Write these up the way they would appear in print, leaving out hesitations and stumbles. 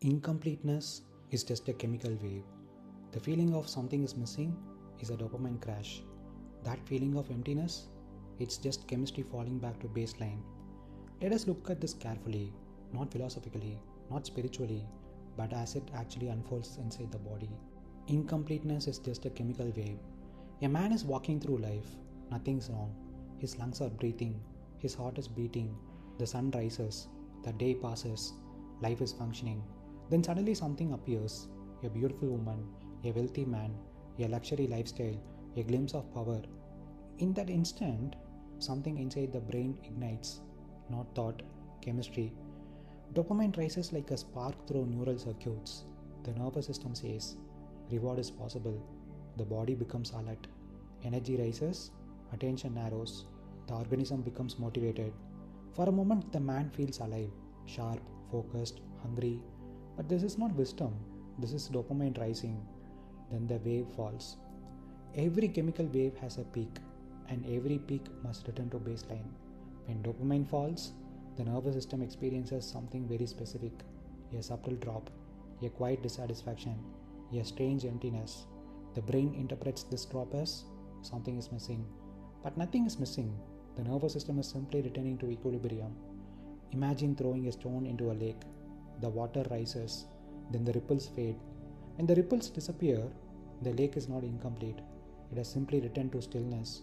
Incompleteness is just a chemical wave. The feeling of something is missing is a dopamine crash. That feeling of emptiness, it's just chemistry falling back to baseline. Let us look at this carefully, not philosophically, not spiritually, but as it actually unfolds inside the body. Incompleteness is just a chemical wave. A man is walking through life, nothing's wrong. His lungs are breathing, his heart is beating, the sun rises, the day passes, life is functioning. Then suddenly something appears, a beautiful woman, a wealthy man, a luxury lifestyle, a glimpse of power. In that instant, something inside the brain ignites, not thought, chemistry. Dopamine rises like a spark through neural circuits. The nervous system says, reward is possible. The body becomes alert. Energy rises, attention narrows, the organism becomes motivated. For a moment, the man feels alive, sharp, focused, hungry. But this is not wisdom, this is dopamine rising. Then the wave falls. Every chemical wave has a peak, and every peak must return to baseline. When dopamine falls, the nervous system experiences something very specific, a subtle drop, a quiet dissatisfaction, a strange emptiness. The brain interprets this drop as something is missing. But nothing is missing. The nervous system is simply returning to equilibrium. Imagine throwing a stone into a lake. The water rises, then the ripples fade. When the ripples disappear, the lake is not incomplete. It has simply returned to stillness.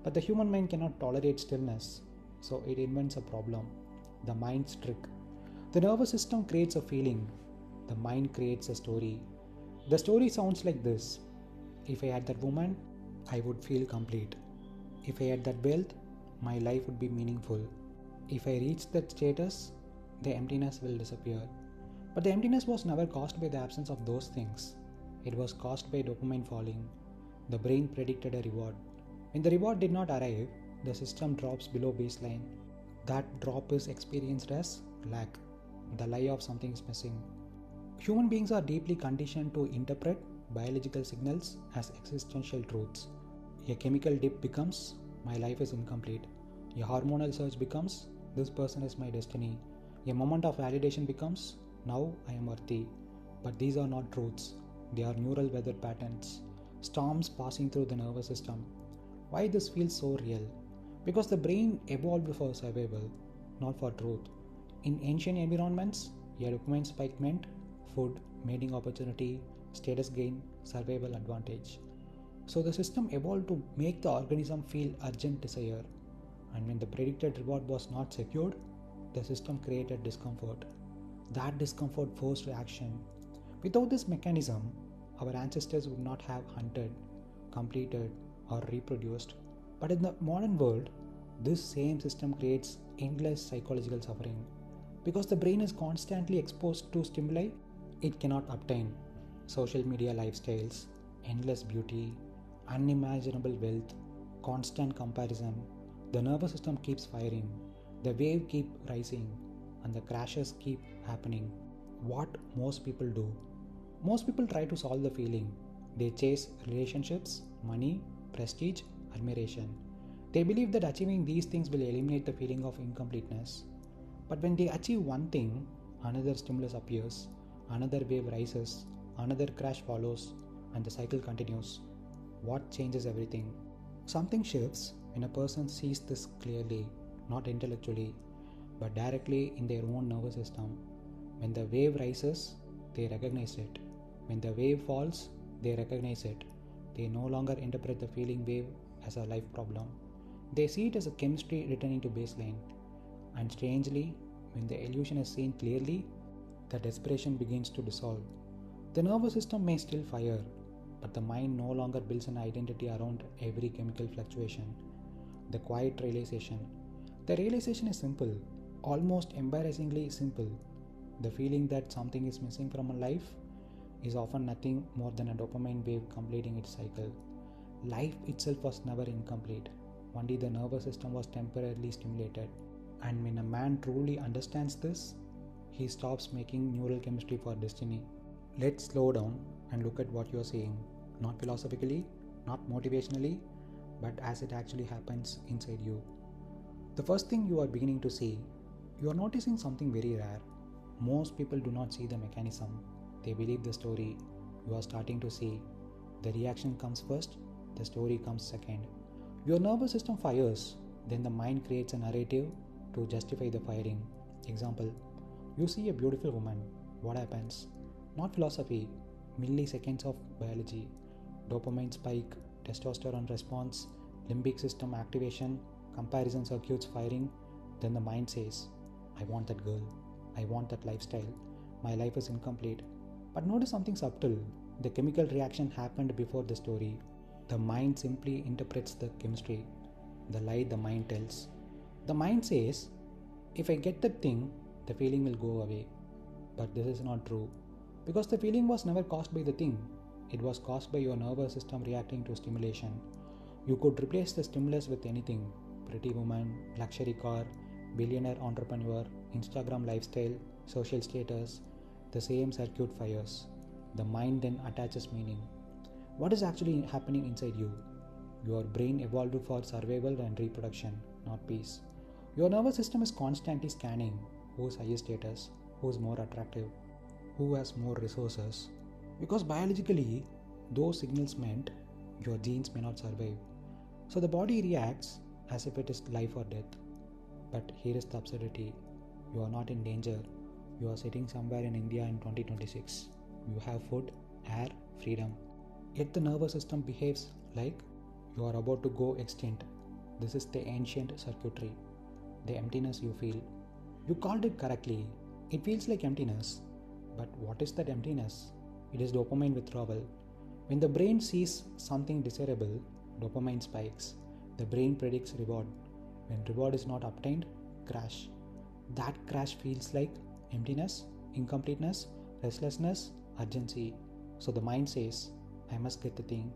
But the human mind cannot tolerate stillness, so it invents a problem. The mind's trick. The nervous system creates a feeling. The mind creates a story. The story sounds like this. If I had that woman, I would feel complete. If I had that wealth, my life would be meaningful. If I reach that status, the emptiness will disappear. But the emptiness was never caused by the absence of those things. It was caused by dopamine falling. The brain predicted a reward. When the reward did not arrive, the system drops below baseline. That drop is experienced as lack, the lie of something is missing. Human beings are deeply conditioned to interpret biological signals as existential truths. A chemical dip becomes, my life is incomplete. A hormonal surge becomes, this person is my destiny. A moment of validation becomes, now I am worthy. But these are not truths, they are neural weather patterns, storms passing through the nervous system. Why this feels so real? Because the brain evolved for survival, not for truth. In ancient environments, a dopamine spike meant food, mating opportunity, status gain, survival advantage. So the system evolved to make the organism feel urgent desire. And when the predicted reward was not secured, the system created discomfort. That discomfort forced action. Without this mechanism, our ancestors would not have hunted, completed, or reproduced. But in the modern world, this same system creates endless psychological suffering. Because the brain is constantly exposed to stimuli it cannot obtain. Social media lifestyles, endless beauty, unimaginable wealth, constant comparison. The nervous system keeps firing, the wave keeps rising, and the crashes keep happening. What most people do? Most people try to solve the feeling. They chase relationships, money, prestige, admiration. They believe that achieving these things will eliminate the feeling of incompleteness. But when they achieve one thing, another stimulus appears, another wave rises, another crash follows, and the cycle continues. What changes everything? Something shifts when a person sees this clearly, not intellectually, but directly in their own nervous system. When the wave rises, they recognize it. When the wave falls, they recognize it. They no longer interpret the feeling wave as a life problem. They see it as a chemistry returning to baseline. And strangely, when the illusion is seen clearly, the desperation begins to dissolve. The nervous system may still fire, but the mind no longer builds an identity around every chemical fluctuation. The quiet realization. The realization is simple, almost embarrassingly simple. The feeling that something is missing from a life is often nothing more than a dopamine wave completing its cycle. Life itself was never incomplete, only the nervous system was temporarily stimulated. And when a man truly understands this, he stops making neural chemistry for destiny. Let's slow down and look at what you are saying, not philosophically, not motivationally, but as it actually happens inside you. The first thing you are beginning to see, you are noticing something very rare. Most people do not see the mechanism. They believe the story you are starting to see. The reaction comes first, the story comes second. Your nervous system fires, then the mind creates a narrative to justify the firing. Example, you see a beautiful woman. What happens? Not philosophy, milliseconds of biology. Dopamine spike, testosterone response, limbic system activation, comparison circuits firing. Then the mind says, I want that girl. I want that lifestyle. My life is incomplete. But notice something subtle. The chemical reaction happened before the story. The mind simply interprets the chemistry, the lie the mind tells. The mind says, if I get that thing, the feeling will go away. But this is not true. Because the feeling was never caused by the thing. It was caused by your nervous system reacting to stimulation. You could replace the stimulus with anything. Pretty woman, luxury car, billionaire entrepreneur, Instagram lifestyle, social status. The same circuit fires. The mind then attaches meaning. What is actually happening inside you? Your brain evolved for survival and reproduction, not peace. Your nervous system is constantly scanning who's higher status, who's more attractive, who has more resources. Because biologically, those signals meant your genes may not survive. So the body reacts as if it is life or death. But here is the absurdity. You are not in danger. You are sitting somewhere in India in 2026. You have food, air, freedom. Yet the nervous system behaves like you are about to go extinct. This is the ancient circuitry, the emptiness you feel. You called it correctly. It feels like emptiness. But what is that emptiness? It is dopamine withdrawal. When the brain sees something desirable, dopamine spikes. The brain predicts reward. When reward is not obtained, crash. That crash feels like emptiness, incompleteness, restlessness, urgency. So the mind says, I must get the thing.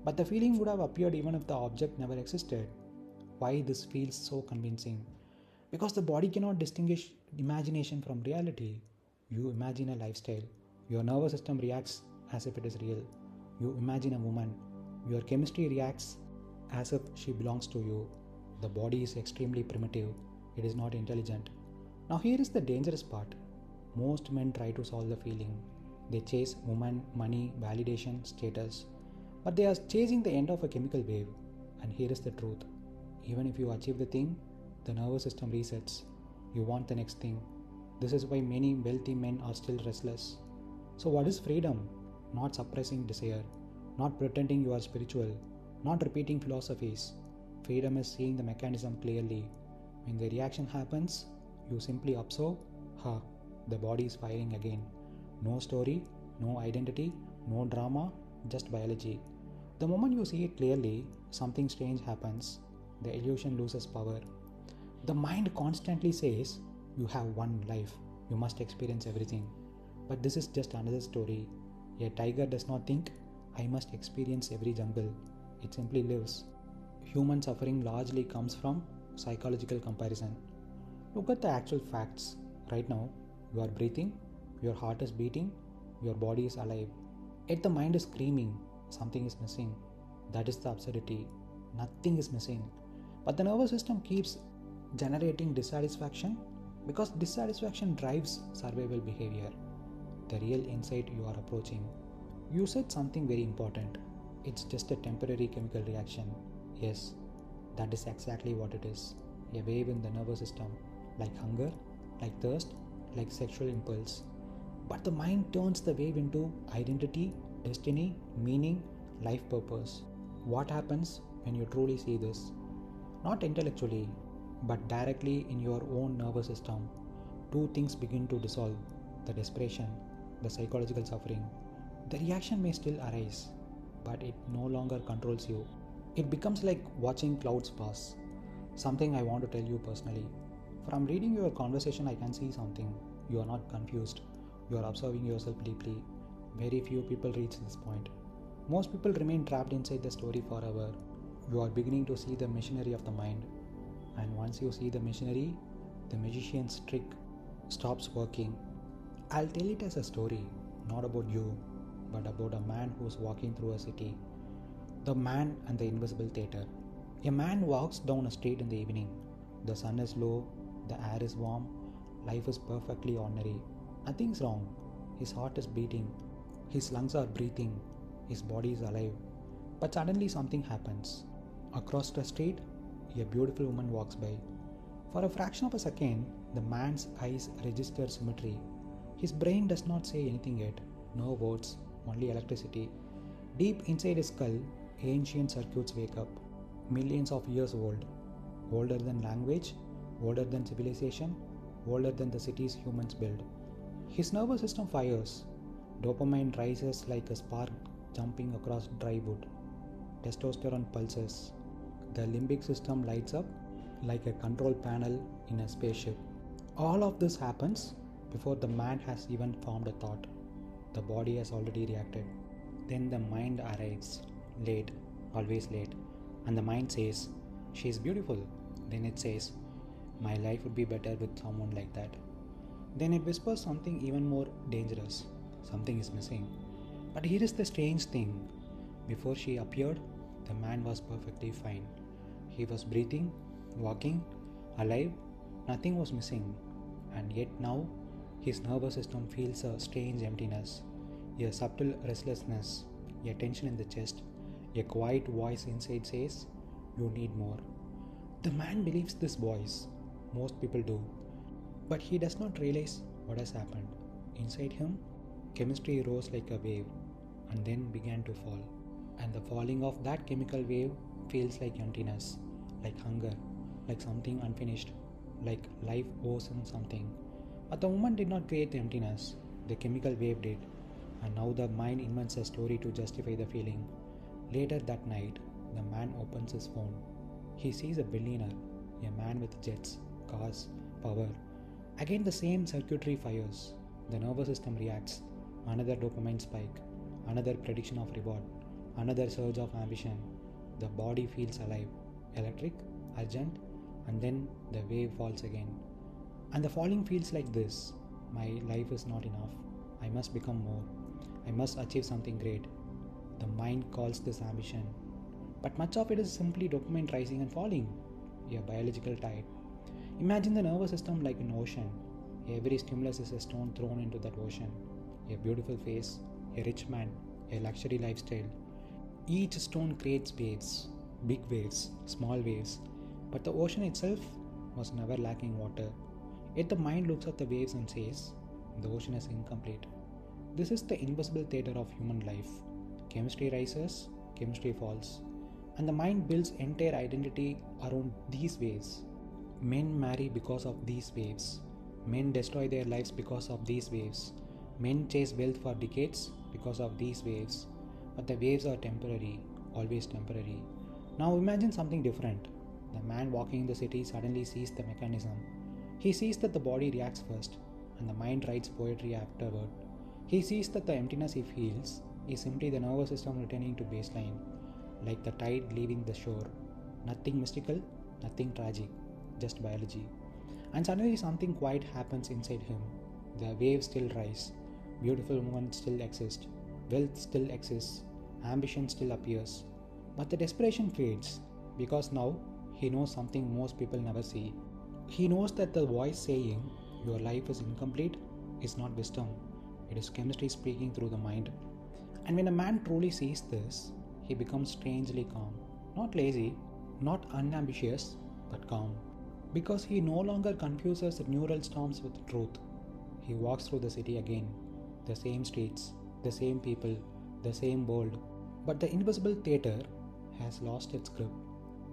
But the feeling would have appeared even if the object never existed. Why this feels so convincing? Because the body cannot distinguish imagination from reality. You imagine a lifestyle. Your nervous system reacts as if it is real. You imagine a woman. Your chemistry reacts as if she belongs to you. The body is extremely primitive. It is not intelligent. Now here is the dangerous part. Most men try to solve the feeling. They chase woman, money, validation, status. But they are chasing the end of a chemical wave. And here is the truth. Even if you achieve the thing, the nervous system resets. You want the next thing. This is why many wealthy men are still restless. So what is freedom? Not suppressing desire. Not pretending you are spiritual. Not repeating philosophies. Freedom is seeing the mechanism clearly. When the reaction happens, you simply observe, the body is firing again. No story, no identity, no drama, just biology. The moment you see it clearly, something strange happens. The illusion loses power. The mind constantly says, you have one life, you must experience everything. But this is just another story. A tiger does not think, I must experience every jungle. It simply lives. Human suffering largely comes from psychological comparison. Look at the actual facts. Right now, you are breathing, your heart is beating, your body is alive. Yet the mind is screaming, something is missing. That is the absurdity. Nothing is missing. But the nervous system keeps generating dissatisfaction because dissatisfaction drives survival behavior. The real insight you are approaching. You said something very important. It's just a temporary chemical reaction. Yes, that is exactly what it is. A wave in the nervous system, like hunger, like thirst, like sexual impulse. But the mind turns the wave into identity, destiny, meaning, life purpose. What happens when you truly see this? Not intellectually, but directly in your own nervous system. Two things begin to dissolve: the desperation, the psychological suffering. The reaction may still arise, but it no longer controls you. It becomes like watching clouds pass. Something I want to tell you personally. From reading your conversation, I can see something. You are not confused. You are observing yourself deeply. Very few people reach this point. Most people remain trapped inside the story forever. You are beginning to see the machinery of the mind. And once you see the machinery, the magician's trick stops working. I'll tell it as a story, not about you, but about a man who's walking through a city. The Man and the Invisible Theatre. A man walks down a street in the evening. The sun is low, the air is warm, life is perfectly ordinary. Nothing's wrong. His heart is beating, his lungs are breathing, his body is alive. But suddenly something happens. Across the street, a beautiful woman walks by. For a fraction of a second, the man's eyes register symmetry. His brain does not say anything yet. No words, only electricity. Deep inside his skull, ancient circuits wake up. Millions of years old. Older than language, older than civilization, older than the cities humans build. His nervous system fires. Dopamine rises like a spark jumping across dry wood. Testosterone pulses. The limbic system lights up like a control panel in a spaceship. All of this happens before the man has even formed a thought. The body has already reacted. Then the mind arrives, late, always late, and the mind says, "She is beautiful." Then it says, "My life would be better with someone like that." Then it whispers something even more dangerous. Something is missing. But here is the strange thing. Before she appeared, the man was perfectly fine. He was breathing, walking, alive, nothing was missing. And yet now, his nervous system feels a strange emptiness, a subtle restlessness, a tension in the chest. A quiet voice inside says, "You need more." The man believes this voice. Most people do. But he does not realize what has happened. Inside him, chemistry rose like a wave and then began to fall. And the falling of that chemical wave feels like emptiness, like hunger, like something unfinished, like life owes him something. But the woman did not create the emptiness, the chemical wave did. And now the mind invents a story to justify the feeling. Later that night, the man opens his phone. He sees a billionaire, a man with jets, cars, power. Again the same circuitry fires. The nervous system reacts. Another dopamine spike, another prediction of reward, another surge of ambition. The body feels alive, electric, urgent, and then the wave falls again. And the falling feels like this: my life is not enough. I must become more. I must achieve something great. The mind calls this ambition. But much of it is simply dopamine rising and falling, a biological tide. Imagine the nervous system like an ocean. Every stimulus is a stone thrown into that ocean. A beautiful face, a rich man, a luxury lifestyle. Each stone creates waves, big waves, small waves, but the ocean itself was never lacking water. Yet the mind looks at the waves and says, the ocean is incomplete. This is the invisible theater of human life. Chemistry rises, chemistry falls, and the mind builds entire identity around these waves. Men marry because of these waves. Men destroy their lives because of these waves. Men chase wealth for decades because of these waves. But the waves are temporary, always temporary. Now imagine something different. The man walking in the city suddenly sees the mechanism. He sees that the body reacts first, and the mind writes poetry afterward. He sees that the emptiness he feels is simply the nervous system returning to baseline, like the tide leaving the shore. Nothing mystical, nothing tragic, just biology. And suddenly something quiet happens inside him. The waves still rise, beautiful women still exist, wealth still exists, ambition still appears. But the desperation fades, because now he knows something most people never see. He knows that the voice saying, "Your life is incomplete," is not wisdom. It is chemistry speaking through the mind. And when a man truly sees this, he becomes strangely calm. Not lazy, not unambitious, but calm. Because he no longer confuses neural storms with truth. He walks through the city again. The same streets, the same people, the same world. But the invisible theater has lost its grip.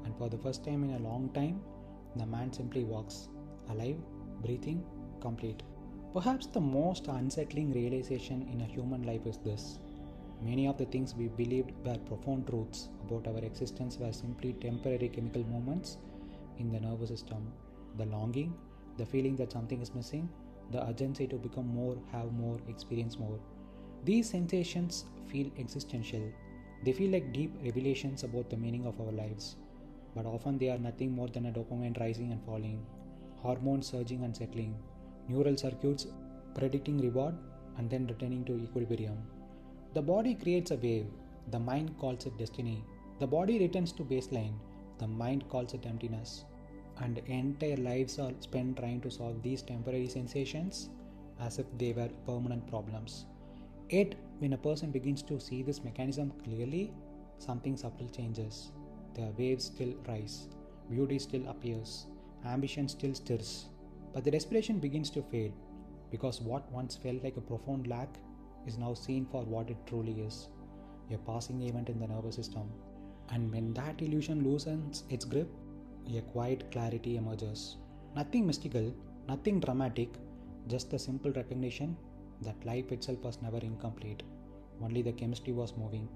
And for the first time in a long time, the man simply walks, alive, breathing, complete. Perhaps the most unsettling realization in a human life is this. Many of the things we believed were profound truths about our existence were simply temporary chemical movements in the nervous system. The longing, the feeling that something is missing, the urgency to become more, have more, experience more. These sensations feel existential. They feel like deep revelations about the meaning of our lives. But often they are nothing more than a dopamine rising and falling, hormones surging and settling, neural circuits predicting reward and then returning to equilibrium. The body creates a wave. The mind calls it destiny. The body returns to baseline. The mind calls it emptiness. And entire lives are spent trying to solve these temporary sensations as if they were permanent problems. Yet, when a person begins to see this mechanism clearly, something subtle changes. The waves still rise, beauty still appears, ambition still stirs, but the desperation begins to fade because what once felt like a profound lack is now seen for what it truly is, a passing event in the nervous system. And when that illusion loosens its grip, a quiet clarity emerges. Nothing mystical, nothing dramatic, just the simple recognition that life itself was never incomplete. Only the chemistry was moving,